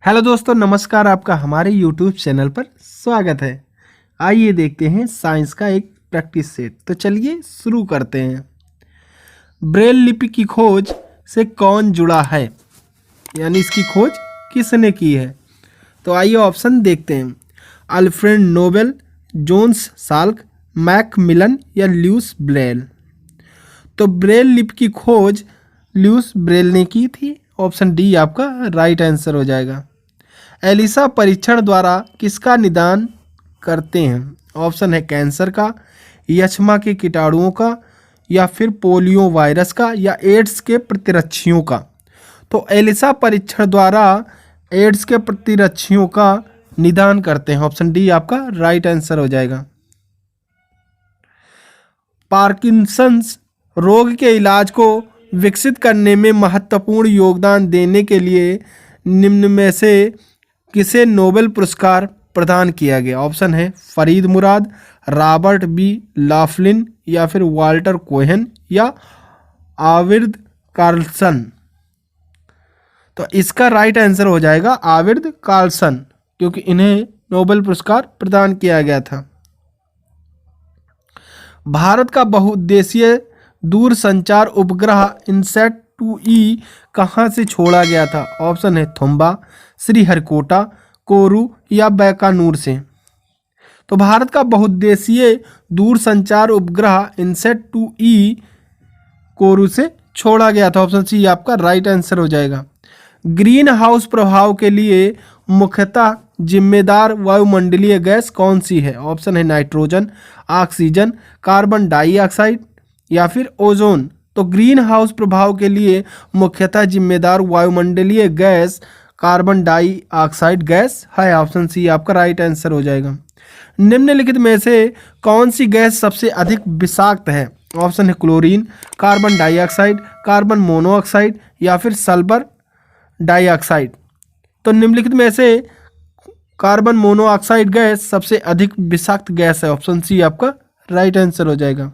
Hello दोस्तों, नमस्कार। आपका हमारे यूट्यूब चैनल पर स्वागत है। आइए देखते हैं साइंस का एक प्रैक्टिस सेट। तो चलिए शुरू करते हैं। ब्रेल लिपि की खोज से कौन जुड़ा है, यानी इसकी खोज किसने की है? तो आइए ऑप्शन देखते हैं। Alfred Nobel, Jonas Salk, Macmillan या ल्यूस ब्रेल। तो ब्रेल लिपि की खोज ल्यूस ब्रेल ने की थी। ऑप्शन डी आपका राइट आंसर हो जाएगा। एलिसा परीक्षण द्वारा किसका निदान करते हैं? ऑप्शन है कैंसर का, यक्ष्मा के कीटाणुओं का, या फिर पोलियो वायरस का, या एड्स के प्रतिरक्षियों का। तो एलिसा परीक्षण द्वारा एड्स के प्रतिरक्षियों का निदान करते हैं। ऑप्शन डी आपका राइट आंसर हो जाएगा। पार्किंसंस रोग के इलाज को विकसित करने में महत्वपूर्ण योगदान देने के लिए निम्न में से किसे नोबेल पुरस्कार प्रदान किया गया? ऑप्शन है फरीद मुराद, रॉबर्ट बी लाफ्लिन, या फिर वाल्टर कोहेन, या आविर्द कार्लसन। तो इसका राइट आंसर हो जाएगा आविर्द कार्लसन, क्योंकि इन्हें नोबेल पुरस्कार प्रदान किया गया था। भारत का बहुउद्देशीय दूरसंचार उपग्रह इनसैट 2E कहाँ से छोड़ा गया था? ऑप्शन है थुम्बा, श्रीहरिकोटा, कोरू, या बैकानूर से। तो भारत का बहुउद्देशीय दूरसंचार उपग्रह इनसैट 2E कोरू से छोड़ा गया था। ऑप्शन सी आपका राइट आंसर हो जाएगा। ग्रीन हाउस प्रभाव के लिए मुख्यतः जिम्मेदार वायुमंडलीय गैस कौन सी है? ऑप्शन है नाइट्रोजन, ऑक्सीजन, कार्बन डाइऑक्साइड, या फिर ओजोन। तो ग्रीन हाउस प्रभाव के लिए मुख्यतः जिम्मेदार वायुमंडलीय गैस कार्बन डाइऑक्साइड गैस है। ऑप्शन सी आपका राइट आंसर हो जाएगा। निम्नलिखित में से कौन सी गैस सबसे अधिक विषाक्त है? ऑप्शन है chlorine, carbon dioxide, carbon monoxide, या फिर सल्फर डाइऑक्साइड। तो निम्नलिखित में से कार्बन मोनोऑक्साइड गैस सबसे अधिक विषाक्त गैस है। ऑप्शन सी आपका राइट आंसर हो जाएगा।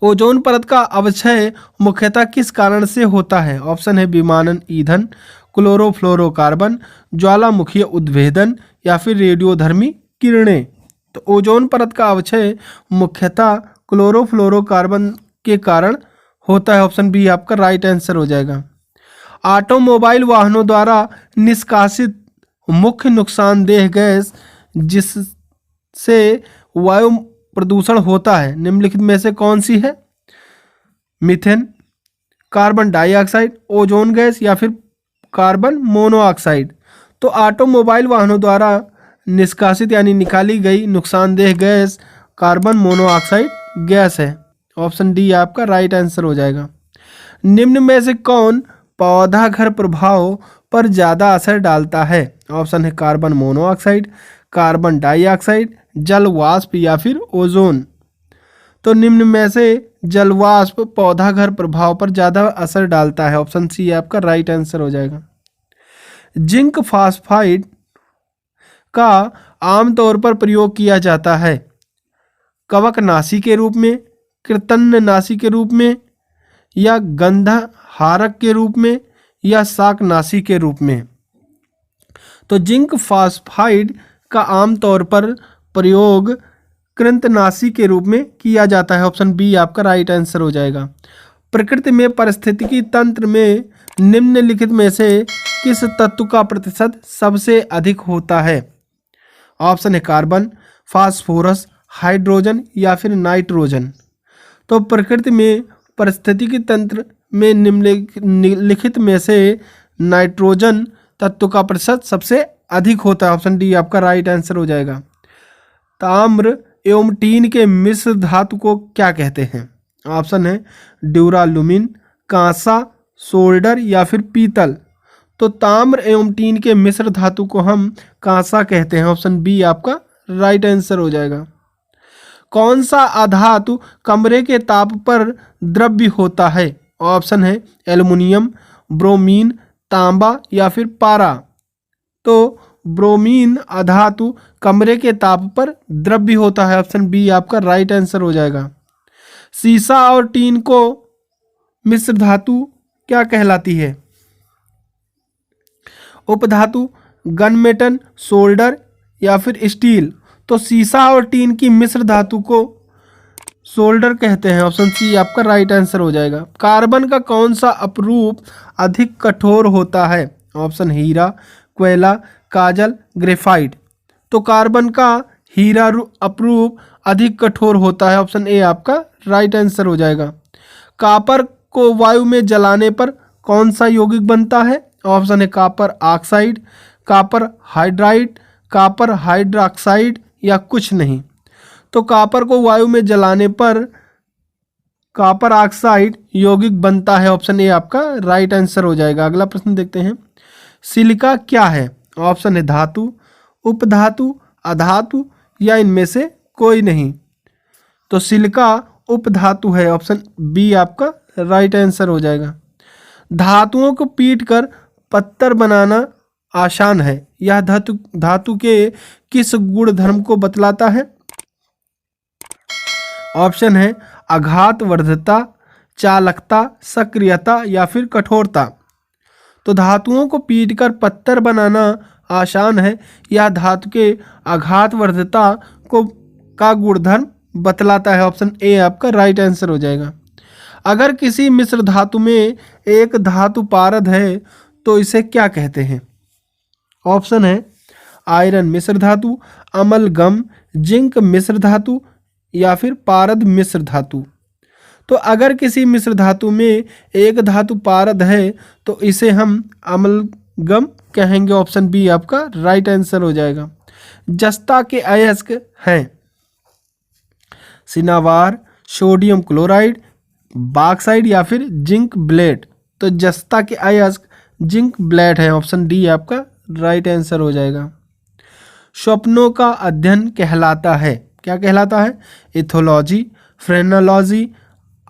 ओजोन परत का अवक्षय मुख्यतः किस कारण से होता है? ऑप्शन है विमानन ईंधन, क्लोरोफ्लोरोकार्बन, ज्वालामुखीय उद्भेदन, या फिर रेडियोधर्मी किरणें। तो ओजोन परत का अवक्षय मुख्यतः क्लोरोफ्लोरोकार्बन के कारण होता है। ऑप्शन बी आपका राइट आंसर हो जाएगा। ऑटोमोबाइल वाहनों द्वारा निष्कासित मुख्य नुकसानदेह गैस जिससे वायु प्रदूषण होता है, निम्नलिखित में से कौन सी है? Methane, carbon dioxide, ozone gas, या फिर कार्बन मोनोऑक्साइड। तो ऑटोमोबाइल वाहनों द्वारा निष्कासित यानी निकाली गई नुकसानदेह गैस कार्बन मोनोऑक्साइड गैस है। ऑप्शन डी आपका राइट आंसर हो जाएगा। निम्न में से कौन पौधा घर प्रभाव पर ज़्यादा असर डालता है? ऑप्शन है कार्बन मोनोऑक्साइड, कार्बन डाइऑक्साइड, जल वाष्प, या फिर ओजोन। तो निम्न में से जल वाष्प पौधा घर प्रभाव पर ज़्यादा असर डालता है। ऑप्शन सी आपका राइट आंसर हो जाएगा। जिंक फॉस्फाइड का आमतौर पर प्रयोग किया जाता है कवकनाशी के रूप में, कृतंतनाशी के रूप में, या गंधहारक के रूप में, या शाकनाशी के रूप में। तो जिंक फॉस्फाइड का आमतौर पर प्रयोग कृंतनाशी के रूप में किया जाता है। ऑप्शन बी आपका राइट आंसर हो जाएगा। प्रकृति में पारिस्थितिकी तंत्र में निम्नलिखित में से किस तत्व का प्रतिशत सबसे अधिक होता है? ऑप्शन है कार्बन, फास्फोरस, हाइड्रोजन, या फिर नाइट्रोजन। तो प्रकृति में पारिस्थितिकी तंत्र में निम्नलिखित में से नाइट्रोजन तत्व का प्रतिशत सबसे अधिक होता है। ऑप्शन डी आपका राइट आंसर हो जाएगा। ताम्र एवं टीन के मिश्र धातु को क्या कहते हैं? ऑप्शन है ड्यूरालुमिन, कांसा, सोल्डर, या फिर पीतल। तो ताम्र एवं टीन के मिश्र धातु को हम कांसा कहते हैं। ऑप्शन बी आपका राइट आंसर हो जाएगा। कौन सा अधातु कमरे के ताप पर द्रव्य होता है? ऑप्शन है एल्युमिनियम, ब्रोमीन, तांबा, या फिर पारा। तो ब्रोमीन अधातु कमरे के ताप पर द्रव्य होता है। ऑप्शन बी आपका राइट आंसर हो जाएगा। सीसा और टीन को मिश्र धातु क्या कहलाती है? उपधातु गनमेटल, सोल्डर या फिर स्टील। तो सीसा और टीन की मिश्र धातु को सोल्डर कहते हैं। ऑप्शन सी आपका राइट आंसर हो जाएगा। कार्बन का कौन सा अपरूप अधिक कठोर होता है? ऑप्शन हीरा, कोयला, काजल, ग्रेफाइट। तो कार्बन का हीरा अपरूप अधिक कठोर होता है। ऑप्शन ए आपका राइट आंसर हो जाएगा। कॉपर को वायु में जलाने पर कौन सा यौगिक बनता है? ऑप्शन है copper oxide, copper hydride, copper hydroxide या कुछ नहीं। तो कॉपर को वायु में जलाने पर कॉपर ऑक्साइड यौगिक बनता है। ऑप्शन ए आपका राइट आंसर हो जाएगा। अगला प्रश्न देखते हैं। सिलिका क्या है? ऑप्शन है धातु, उपधातु, अधातु या इनमें से कोई नहीं। तो सिलिका उपधातु है। ऑप्शन बी आपका राइट आंसर हो जाएगा। धातुओं को पीटकर पत्थर बनाना आसान है। यह धातु के किस गुण धर्म को बतलाता है? ऑप्शन है आघातवर्धता, चालकता, सक्रियता या फिर कठोरता। तो धातुओं को पीटकर पत्थर बनाना आसान है। यह धातु के आघातवर्धता को का गुणधर्म बतलाता है। ऑप्शन ए आपका राइट आंसर हो जाएगा। अगर किसी मिश्र धातु में एक धातु पारद है तो इसे क्या कहते हैं? ऑप्शन है आयरन मिश्र धातु, अमलगम, जिंक मिश्र धातु या फिर पारद मिश्र धातु। तो अगर किसी मिश्र धातु में एक धातु पारद है तो इसे हम अमलगम कहेंगे। ऑप्शन बी आपका राइट आंसर हो जाएगा। जस्ता के अयस्क हैं सिनावार, सोडियम क्लोराइड, बॉक्साइड या फिर जिंक ब्लेड। तो जस्ता के अयस्क जिंक ब्लेड है। ऑप्शन डी आपका राइट आंसर हो जाएगा। स्वप्नों का अध्ययन कहलाता है, क्या कहलाता है? इथोलॉजी, फ्रेनोलॉजी,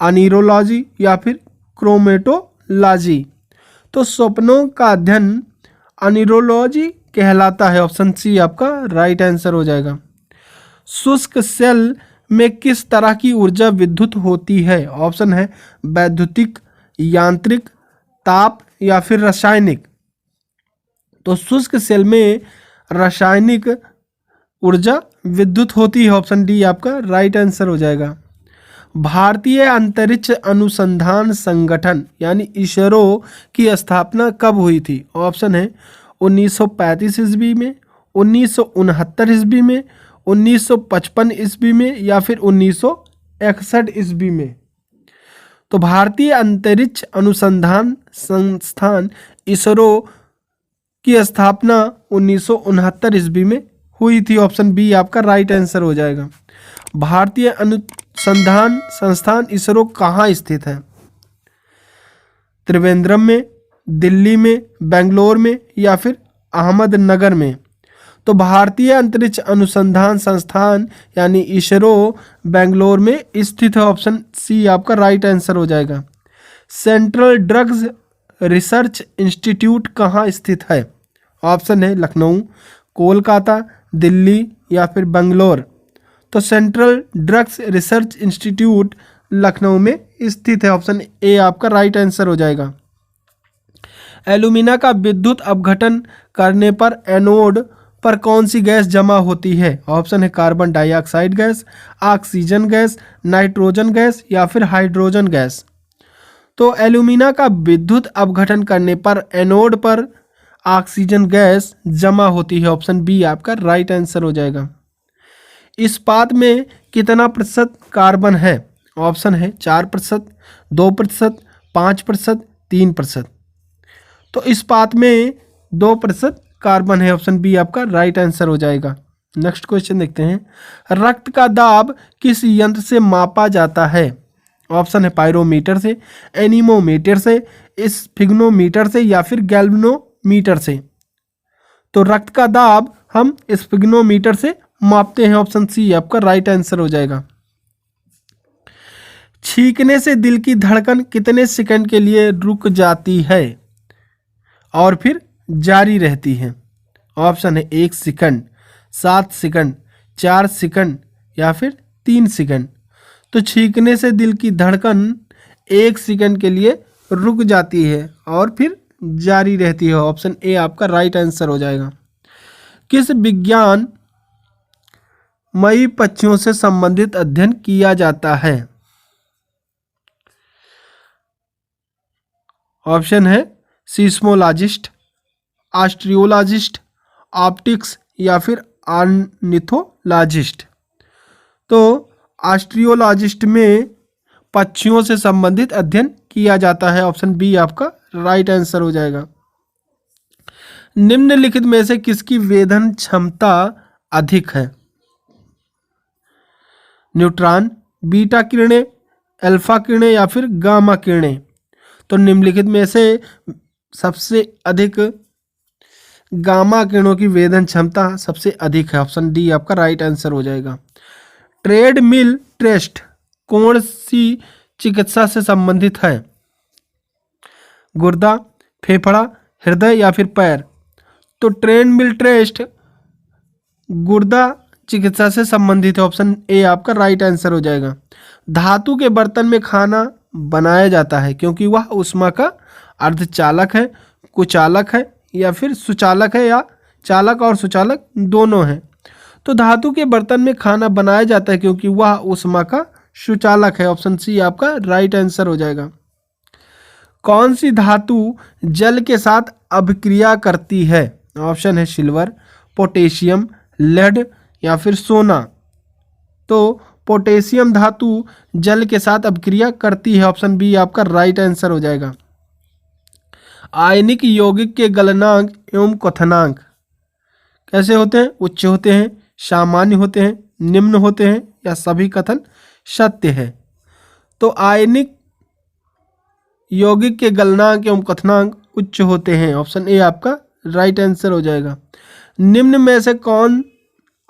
अनीरोलॉजी या फिर क्रोमेटोलॉजी। तो स्वप्नों का अध्ययन अनीरोलॉजी कहलाता है। ऑप्शन सी आपका राइट आंसर हो जाएगा। शुष्क सेल में किस तरह की ऊर्जा विद्युत होती है? ऑप्शन है वैद्युतिक, यांत्रिक, ताप या फिर रासायनिक। तो शुष्क सेल में रासायनिक ऊर्जा विद्युत होती है। ऑप्शन डी आपका राइट आंसर हो जाएगा। भारतीय अंतरिक्ष अनुसंधान संगठन यानी इसरो की स्थापना कब हुई थी? ऑप्शन है 1935 ईस्वी में, 1969 ईस्वी में, 1955 ईस्वी में या फिर 1961 ईस्वी में। तो भारतीय अंतरिक्ष अनुसंधान संस्थान इसरो की स्थापना 1969 ईस्वी में हुई थी। ऑप्शन बी आपका राइट आंसर हो जाएगा। भारतीय अनुसंधान संस्थान इसरो कहाँ स्थित है? त्रिवेंद्रम में, दिल्ली में, बेंगलोर में या फिर अहमदनगर में। तो भारतीय अंतरिक्ष अनुसंधान संस्थान यानी इसरो बेंगलोर में स्थित है। ऑप्शन सी आपका राइट आंसर हो जाएगा। सेंट्रल ड्रग्स रिसर्च इंस्टीट्यूट कहाँ स्थित है? ऑप्शन है लखनऊ, कोलकाता, दिल्ली या फिर बेंगलोर। तो central drugs research institute Lucknow में स्थित है। ऑप्शन ए आपका राइट आंसर हो जाएगा। एल्यूमिना का विद्युत अपघटन करने पर एनोड पर कौन सी गैस जमा होती है? ऑप्शन है carbon dioxide gas, oxygen gas, nitrogen gas या फिर हाइड्रोजन गैस। तो एल्यूमिना का विद्युत अपघटन करने पर एनोड पर ऑक्सीजन गैस जमा होती है। ऑप्शन बी आपका राइट आंसर हो जाएगा। इस्पात में कितना प्रतिशत कार्बन है? ऑप्शन है 4%, 2%, 5%, 3%। तो इस्पात में 2% कार्बन है। ऑप्शन बी आपका राइट आंसर हो जाएगा। नेक्स्ट क्वेश्चन देखते हैं। रक्त का दाब किस यंत्र से मापा जाता है? ऑप्शन है पायरोमीटर से, एनीमोमीटर से, स्फिग्नोमीटर से या फिर गैल्वेनोमीटर से। तो रक्त का दाब हम स्फिग्नोमीटर से मापते हैं। ऑप्शन सी आपका राइट आंसर हो जाएगा। छींकने से दिल की धड़कन कितने सेकंड के लिए रुक जाती है और फिर जारी रहती है? ऑप्शन है 1 सेकंड, 7 सेकंड, 4 सेकंड या फिर 3 सेकंड। तो छींकने से दिल की धड़कन 1 सेकंड के लिए रुक जाती है और फिर जारी रहती है। ऑप्शन ए आपका राइट आंसर हो जाएगा। किस विज्ञान मई पक्षियों से संबंधित अध्ययन किया जाता है? ऑप्शन है सीस्मोलॉजिस्ट, एस्ट्रियोलॉजिस्ट, ऑप्टिक्स या फिर ऑर्निथोलॉजिस्ट। तो एस्ट्रियोलॉजिस्ट में पक्षियों से संबंधित अध्ययन किया जाता है। ऑप्शन बी आपका राइट आंसर हो जाएगा। निम्नलिखित में से किसकी वेधन क्षमता अधिक है? न्यूट्रॉन, बीटा किरणें, अल्फा किरणें या फिर गामा किरणें। तो निम्नलिखित में से सबसे अधिक गामा किरणों की वेधन क्षमता सबसे अधिक है। ऑप्शन डी आपका राइट आंसर हो जाएगा। ट्रेडमिल टेस्ट कौन सी चिकित्सा से संबंधित है? गुर्दा, फेफड़ा, हृदय या फिर पैर। तो ट्रेडमिल टेस्ट गुर्दा चिकित्सा से संबंधित है। ऑप्शन ए आपका राइट आंसर हो जाएगा। धातु के बर्तन में खाना बनाया जाता है क्योंकि वह ऊष्मा का अर्धचालक है, कुचालक है या फिर सुचालक है, या चालक और सुचालक दोनों हैं। तो धातु के बर्तन में खाना बनाया जाता है क्योंकि वह ऊष्मा का सुचालक है। ऑप्शन सी आपका राइट आंसर हो जाएगा। कौन सी धातु जल के साथ अभिक्रिया करती है? ऑप्शन है सिल्वर, पोटेशियम, लेड या फिर सोना। तो पोटेशियम धातु जल के साथ अभिक्रिया करती है। ऑप्शन बी आपका राइट आंसर हो जाएगा। आयनिक यौगिक के गलनांक एवं क्वथनांक कैसे होते हैं? उच्च होते हैं, सामान्य होते हैं, निम्न होते हैं या सभी कथन सत्य है। तो आयनिक यौगिक के गलनांक एवं क्वथनांक उच्च होते हैं। ऑप्शन ए आपका राइट आंसर हो जाएगा। निम्न में से कौन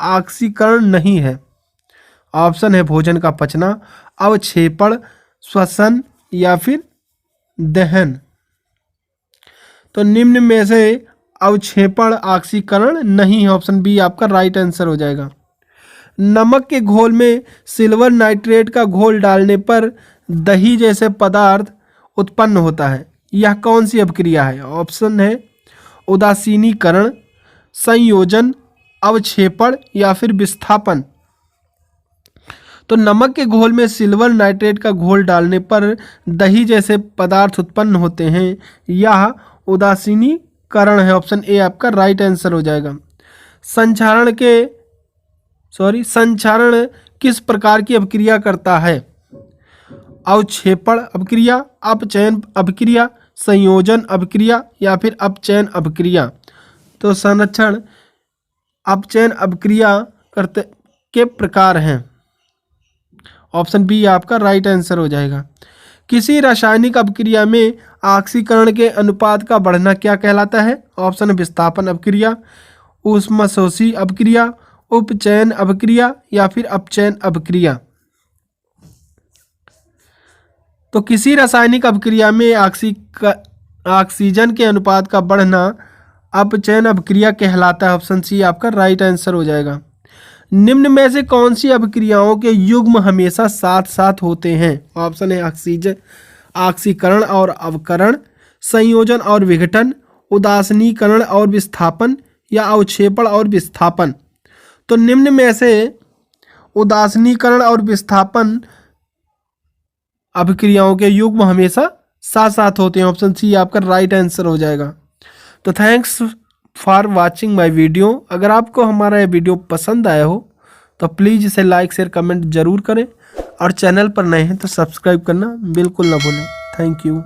ऑक्सीकरण नहीं है? ऑप्शन है भोजन का पचना, अवक्षेपण, श्वसन या फिर दहन। तो निम्न में से अवक्षेपण ऑक्सीकरण नहीं है। ऑप्शन बी आपका राइट आंसर हो जाएगा। नमक के घोल में सिल्वर नाइट्रेट का घोल डालने पर दही जैसे पदार्थ उत्पन्न होता है। यह कौन सी अभिक्रिया है? ऑप्शन है उदासीनीकरण, संयोजन, अवक्षेपण या फिर विस्थापन। तो नमक के घोल में सिल्वर नाइट्रेट का घोल डालने पर दही जैसे पदार्थ उत्पन्न होते हैं। यह उदासीनीकरण है। ऑप्शन ए आपका राइट आंसर हो जाएगा। संक्षारण किस प्रकार की अभिक्रिया करता है? अवक्षेपण अभिक्रिया, अपचयन अभिक्रिया, संयोजन अभिक्रिया या फिर अपचयन अभिक्रिया। तो संरक्षण अपचयन अभिक्रिया करते के प्रकार हैं। ऑप्शन बी आपका राइट आंसर हो जाएगा। किसी रासायनिक अभिक्रिया में ऑक्सीकरण के अनुपात का बढ़ना क्या कहलाता है? ऑप्शन विस्थापन अभिक्रिया, ऊष्माशोषी अभिक्रिया, उपचयन अभिक्रिया या फिर अपचयन अभिक्रिया। तो किसी रासायनिक अभिक्रिया में ऑक्सीजन के अनुपात का बढ़ना अपचयन अभिक्रिया कहलाता है। ऑप्शन सी आपका राइट आंसर हो जाएगा। निम्न में से कौन सी अभिक्रियाओं के युग्म हमेशा साथ साथ होते हैं? ऑप्शन है ऑक्सीकरण और अवकरण, संयोजन और विघटन, उदासीनीकरण और विस्थापन या अवक्षेपण और विस्थापन। तो निम्न में से उदासीनीकरण और विस्थापन अभिक्रियाओं के युग्म हमेशा साथ साथ होते हैं। ऑप्शन सी आपका राइट आंसर हो जाएगा। तो thanks for watching my video. अगर आपको हमारा ये वीडियो पसंद आया हो तो प्लीज़ इसे लाइक शेयर कमेंट जरूर करें और चैनल पर नए हैं तो सब्सक्राइब करना बिल्कुल ना भूलें। Thank you.